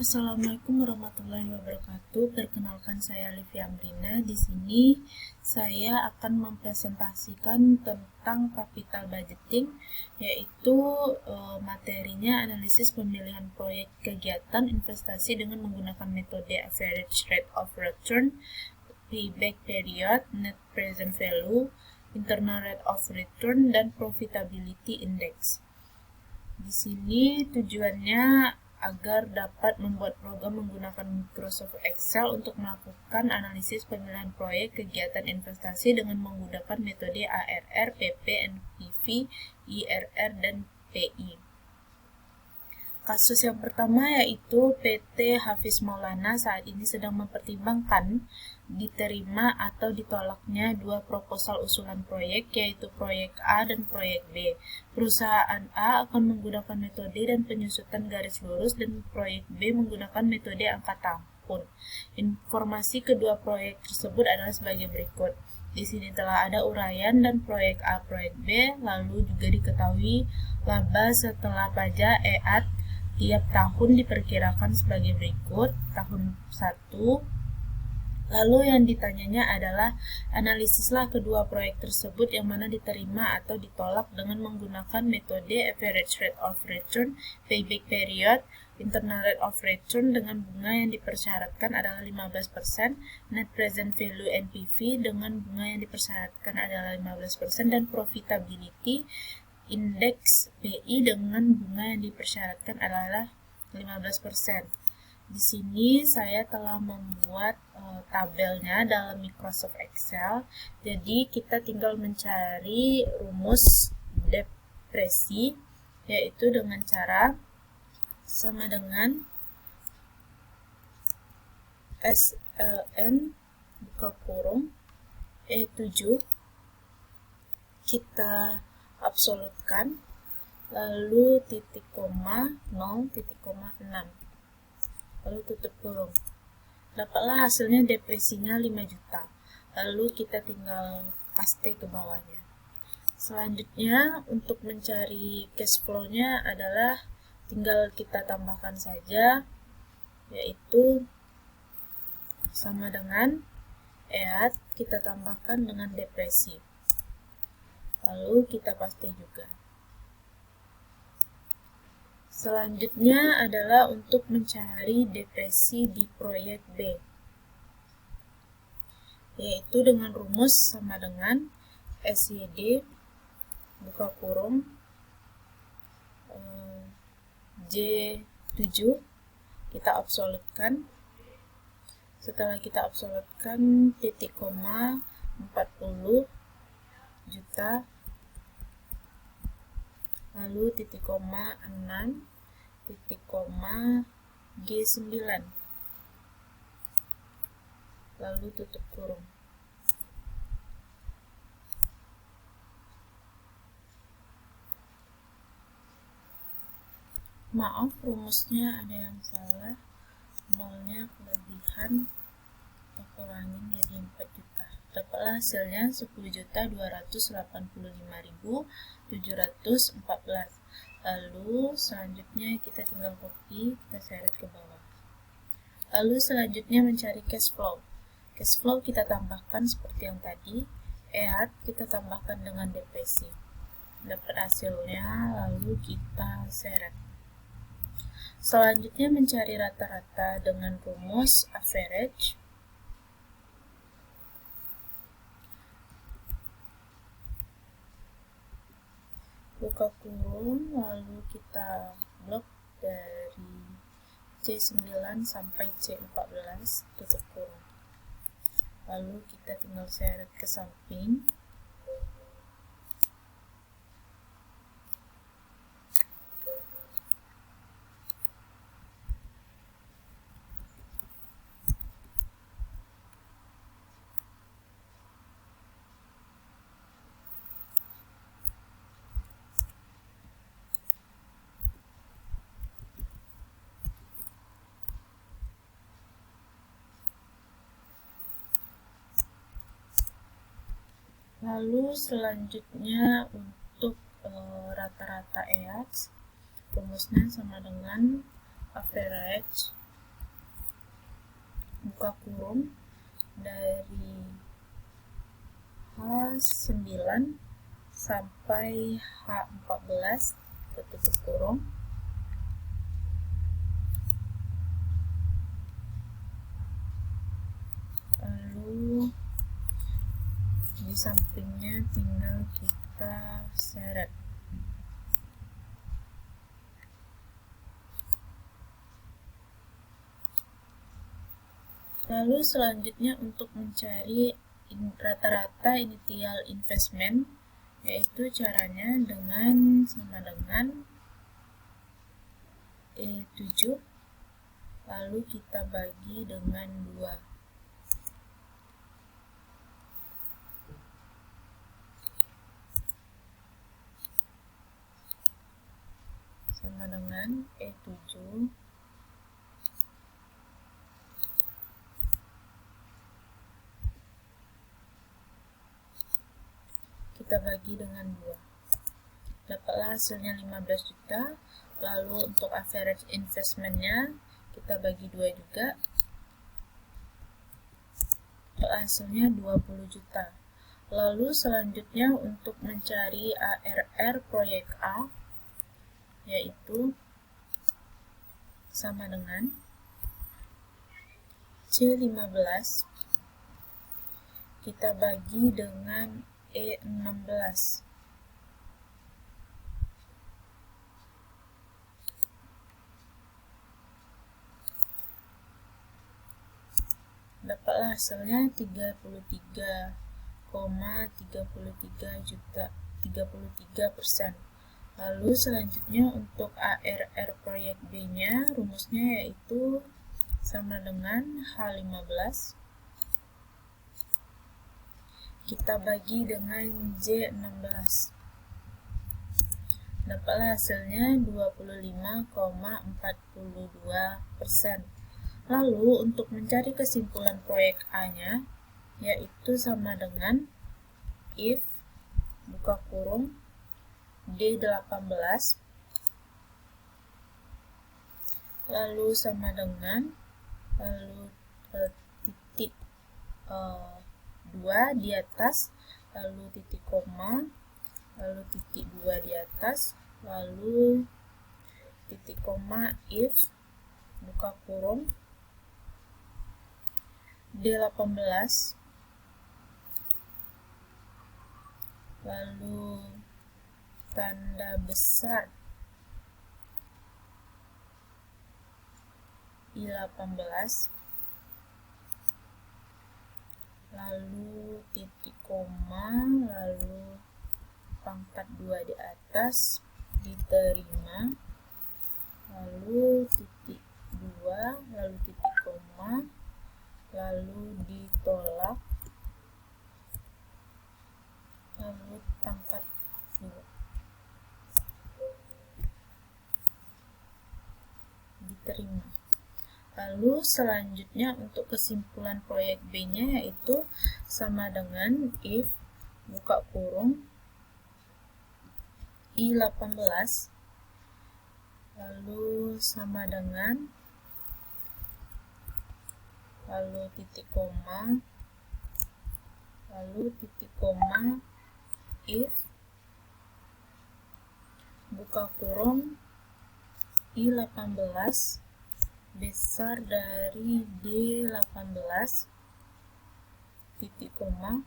Assalamualaikum warahmatullahi wabarakatuh. Perkenalkan, saya Livia Amrina. Di sini saya akan mempresentasikan tentang capital budgeting, yaitu materinya analisis pemilihan proyek kegiatan investasi dengan menggunakan metode average rate of return, payback period, net present value, internal rate of return, dan profitability index. Di sini tujuannya agar dapat membuat program menggunakan Microsoft Excel untuk melakukan analisis pemilihan proyek kegiatan investasi dengan menggunakan metode ARR, PP, NPV, IRR, dan PI. Kasus yang pertama yaitu PT Hafiz Maulana saat ini sedang mempertimbangkan diterima atau ditolaknya dua proposal usulan proyek, yaitu proyek A dan proyek B. Perusahaan A akan menggunakan metode dan penyusutan garis lurus dan proyek B menggunakan metode angka tahun. Informasi kedua proyek tersebut adalah sebagai berikut. Di sini telah ada uraian dan proyek A, proyek B, lalu juga diketahui laba setelah pajak EAT tiap tahun diperkirakan sebagai berikut. Tahun 1. Lalu yang ditanyanya adalah analisislah kedua proyek tersebut yang mana diterima atau ditolak dengan menggunakan metode average rate of return, payback period, internal rate of return dengan bunga yang dipersyaratkan adalah 15%, net present value NPV dengan bunga yang dipersyaratkan adalah 15%, dan profitability index PI dengan bunga yang dipersyaratkan adalah 15%. Di sini saya telah membuat tabelnya dalam Microsoft Excel. Jadi kita tinggal mencari rumus depresi, yaitu dengan cara sama dengan SLN buka kurung E7 kita absolutkan, lalu titik koma 0 titik koma 6, lalu tutup kurung. Dapatlah hasilnya depresinya 5 juta. Lalu kita tinggal paste ke bawahnya. Selanjutnya untuk mencari cash flow-nya adalah tinggal kita tambahkan saja, yaitu sama dengan EAT kita tambahkan dengan depresi. Lalu kita paste juga. Selanjutnya adalah untuk mencari depresi di proyek B, yaitu dengan rumus sama dengan SYD buka kurung J7 kita absolutkan. Setelah kita absolutkan titik koma 40 juta, lalu titik koma 6 titik koma G9, lalu tutup kurung. Maaf, rumusnya ada yang salah, nolnya kelebihan, kita kurangin jadi 4 juta. Dapatlah hasilnya 10.285.714. Lalu selanjutnya kita tinggal copy, kita seret ke bawah. Lalu selanjutnya mencari cash flow. Cash flow kita tambahkan seperti yang tadi, EAT kita tambahkan dengan depresi. Dapat hasilnya, lalu kita seret. Selanjutnya mencari rata-rata dengan rumus average. Buka kurung, lalu kita blok dari C9 sampai C14, tutup kurung. Lalu kita tinggal seret ke samping. Lalu selanjutnya untuk rata-rata EAT, rumusnya sama dengan average buka kurung dari H9 sampai H14 tutup kurung. Lalu di sampingnya tinggal kita seret. Lalu selanjutnya untuk mencari rata-rata initial investment, yaitu caranya sama dengan E7, lalu kita bagi dengan 2. Sama dengan E7 kita bagi dengan 2. Dapatlah hasilnya 15 juta. Lalu untuk average investmentnya kita bagi 2 juga. Hasilnya 20 juta. Lalu selanjutnya untuk mencari ARR proyek A, yaitu sama dengan C15 kita bagi dengan E16. Dapatlah hasilnya 33,33%. Lalu selanjutnya untuk ARR proyek B-nya, rumusnya yaitu sama dengan H15 kita bagi dengan J16. Dapatlah hasilnya 25,42%. Lalu untuk mencari kesimpulan proyek A-nya, yaitu sama dengan if buka kurung D18 lalu sama dengan titik 2 di atas, lalu titik koma, lalu titik 2 di atas, lalu titik koma if buka kurung D18 lalu tanda besar I18 lalu titik koma, lalu pangkat 2 di atas diterima, lalu titik 2, lalu titik koma, lalu ditolak, lalu pangkat 2 diterima. Lalu selanjutnya untuk kesimpulan proyek B-nya yaitu sama dengan if buka kurung I18 lalu sama dengan lalu titik koma, lalu titik koma if buka kurung I18 besar dari D18 titik koma,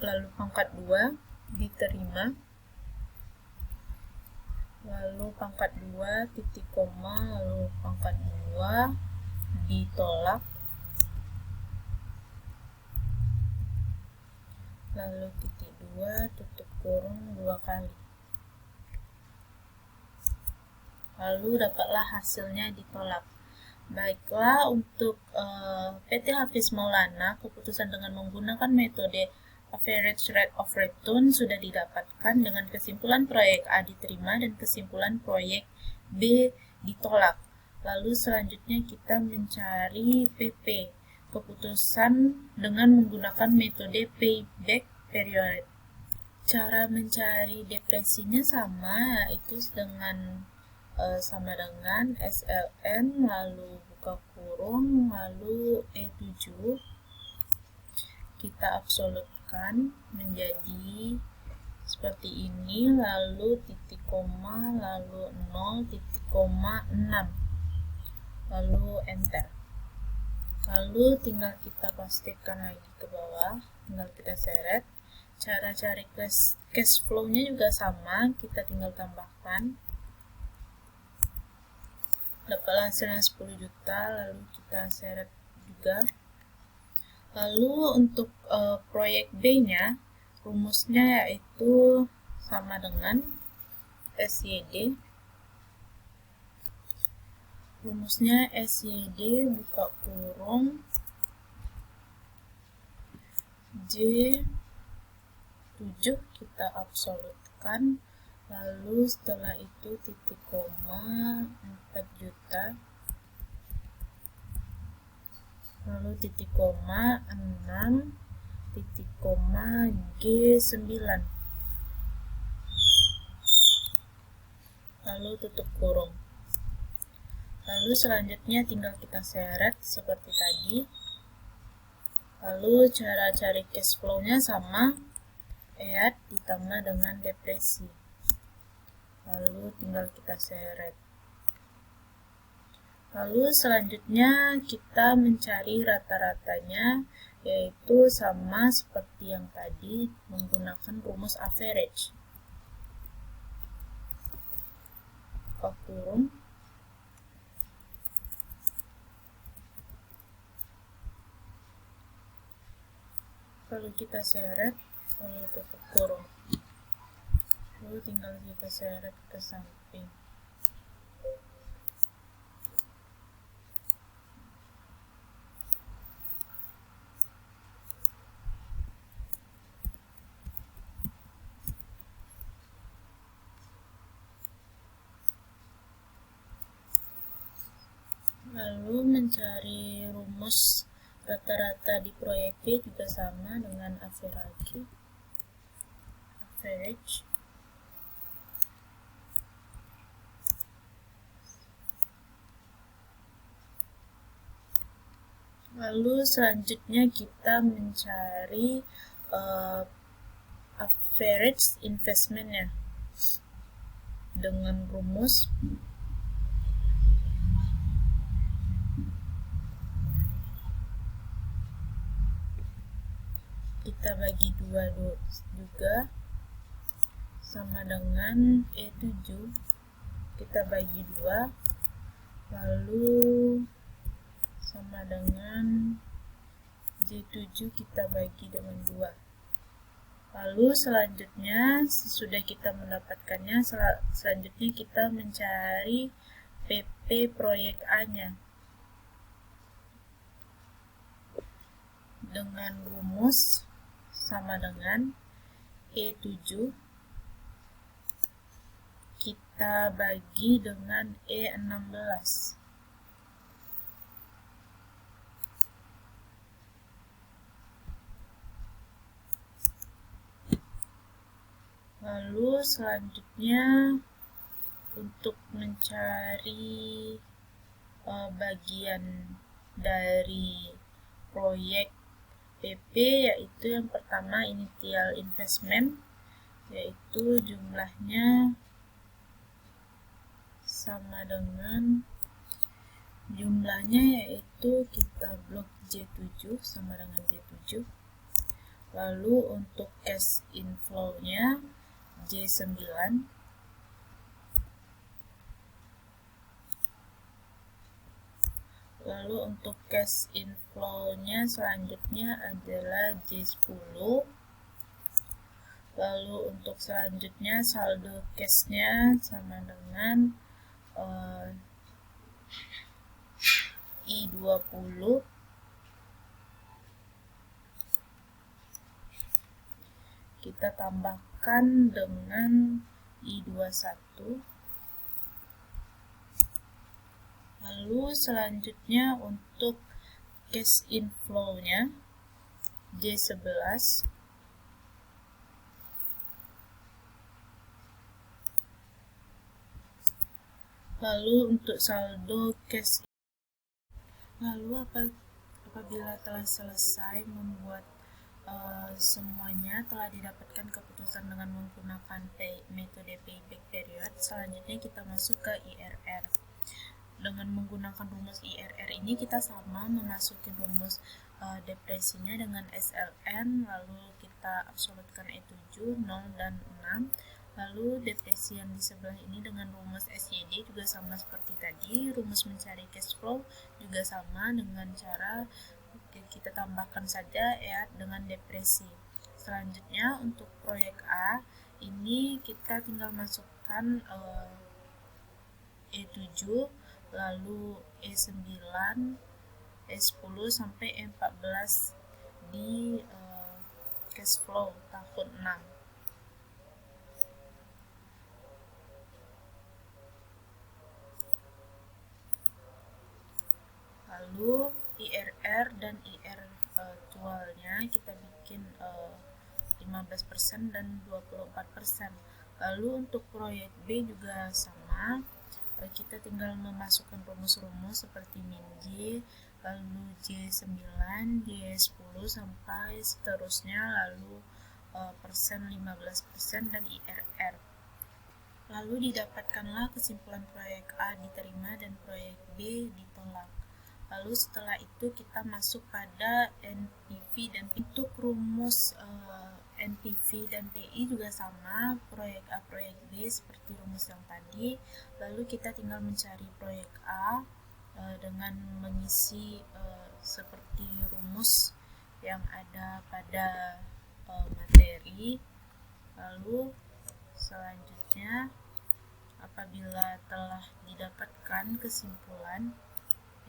lalu pangkat 2 diterima, lalu pangkat 2 titik koma, lalu pangkat 2 ditolak, lalu titik 2 tutup kurung 2 kali. Lalu dapatlah hasilnya ditolak. Baiklah, untuk PT Hafiz Maulana, keputusan dengan menggunakan metode average rate of return sudah didapatkan dengan kesimpulan proyek A diterima dan kesimpulan proyek B ditolak. Lalu selanjutnya kita mencari PP, keputusan dengan menggunakan metode payback period. Cara mencari depresinya sama, yaitu sama dengan SLN, lalu buka kurung, lalu E7 kita absolutkan menjadi seperti ini, lalu titik koma, lalu 0, titik koma, 6, lalu enter. Lalu tinggal kita pastikan lagi ke bawah, tinggal kita seret. Cara cari cash flow-nya juga sama, kita tinggal tambahkan. Dapatlah hasilnya 10 juta, lalu kita seret juga. Lalu untuk proyek B-nya, rumusnya yaitu sama dengan SYD. Rumusnya SYD buka kurung J7 kita absolutkan. Lalu setelah itu titik koma 4 juta, lalu titik koma 6, titik koma G9, lalu tutup kurung. Lalu selanjutnya tinggal kita seret seperti tadi. Lalu cara cari cash flow-nya sama, add ditambah dengan depresi. Lalu tinggal kita seret. Lalu selanjutnya kita mencari rata-ratanya, yaitu sama seperti yang tadi menggunakan rumus average. Buka kurung. Lalu kita seret, lalu tutup kurung. Lalu tinggal kita seret ke samping. Lalu mencari rumus rata-rata di proyek B juga sama dengan average. Lalu selanjutnya kita mencari average investment-nya dengan rumus kita bagi 2 juga, sama dengan E7 kita bagi 2, lalu sama dengan J7 kita bagi dengan 2. Lalu selanjutnya sesudah kita mendapatkannya, selanjutnya kita mencari PP proyek A-nya dengan rumus sama dengan E7 kita bagi dengan E16. Lalu selanjutnya untuk mencari bagian dari proyek PP, yaitu yang pertama initial investment, yaitu jumlahnya sama dengan yaitu kita blok J7 sama dengan J7. Lalu untuk cash inflow-nya J9. Lalu untuk cash inflow-nya selanjutnya adalah J10. Lalu untuk selanjutnya saldo cash-nya sama dengan I20. Kita tambahkan dengan I21. Lalu selanjutnya untuk cash inflow-nya J11. Lalu untuk saldo cash Lalu apabila telah selesai membuat semuanya, telah didapatkan keputusan dengan menggunakan metode payback period, selanjutnya kita masuk ke IRR. Dengan menggunakan rumus IRR ini kita sama memasuki rumus depresinya dengan SLN, lalu kita absolutkan E7, 0, dan 6. Lalu depresi yang di sebelah ini dengan rumus SYD juga sama seperti tadi. Rumus mencari cash flow juga sama dengan cara kita tambahkan saja ya dengan depresi. Selanjutnya untuk proyek A ini kita tinggal masukkan E7, lalu E9, E10 sampai E14 di cash flow tahun 6. Lalu IRR dan IR actualnya kita bikin 15% dan 24%. Lalu untuk proyek B juga sama, kita tinggal memasukkan rumus-rumus seperti min J, lalu J9, J10 sampai seterusnya, lalu persen 15% dan IRR. Lalu didapatkanlah kesimpulan proyek A diterima dan proyek B ditolak. Lalu setelah itu kita masuk pada NPV dan untuk rumus NPV dan PI juga sama, proyek A, proyek B seperti rumus yang tadi. Lalu kita tinggal mencari proyek A dengan mengisi seperti rumus yang ada pada materi. Lalu selanjutnya apabila telah didapatkan kesimpulan,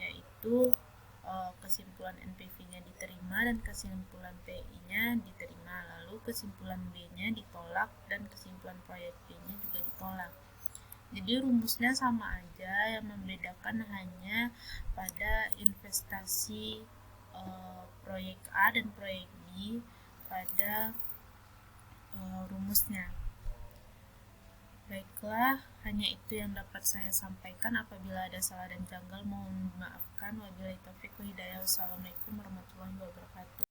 yaitu kesimpulan NPV-nya diterima dan kesimpulan PI-nya diterima, lalu kesimpulan B-nya ditolak dan kesimpulan proyek B-nya juga ditolak. Jadi rumusnya sama aja, yang membedakan hanya pada investasi proyek A dan proyek B pada rumusnya. Baiklah, hanya itu yang dapat saya sampaikan. Apabila ada salah dan janggal mohon dimaafkan. Wabillahi taufiq wal hidayah. Wassalamualaikum warahmatullahi wabarakatuh.